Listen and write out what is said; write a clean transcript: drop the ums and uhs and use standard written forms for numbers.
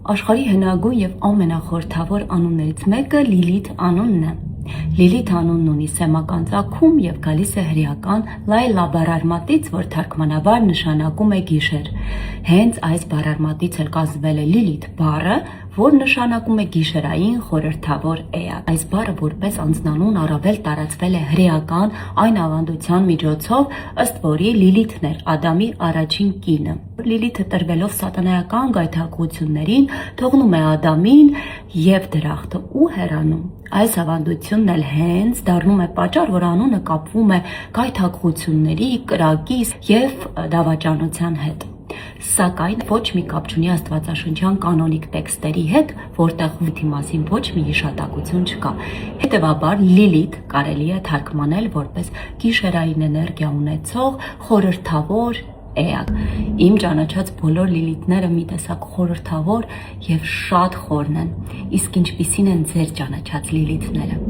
Աշխարհի հնագույն եւ ամենախորհրդավոր անուններից մեկը Լիլիթ անունն է։ Լիլիթ անունն ունի սեմական ծագում եւ գալիս է հրեական լայլա բառարմատից, որ թարգմանաբար նշանակում է գիշեր։ Հենց այս բառարմատից էլ կազմվել է Լիլիթ բառը, որ նշանակում է գիշերային խորհրդավոր էակ։ Այս բառը որպես անձնանուն առավել տարածվել է հրեական այն ավանդության միջոցով, ըստ որի Լիլիթն էր Ադամի առաջին կինը։ Լիլիթը տրվելով սատանայական գայթակղություններին թողնում է Ադամին եւ դրախտը ու հեռանում։ Այս ավանդությունն էլ հենց դառնում է պատճառ, որ անունը կապվում է գայթակղությունների, կրակի եւ դավաճանության հետ։ Սակայն ոչ մի կապ չունի աստվածաշնչյան կանոնիկ տեքստերի հետ, որտեղ Լիլիթի մասին ոչ մի հիշատակություն չկա։ Հետևաբար Լիլիթ կարելի է թարգմանել որպես գիշերային էներգիա ունեցող խորհրդավոր էակ։ Իմ ճանաչած բոլոր Լիլիթները մի տեսակ խորհրդավոր եւ շատ խորն են։ Իսկ ինչպիսին են ձեր ճանաչած Լիլիթները։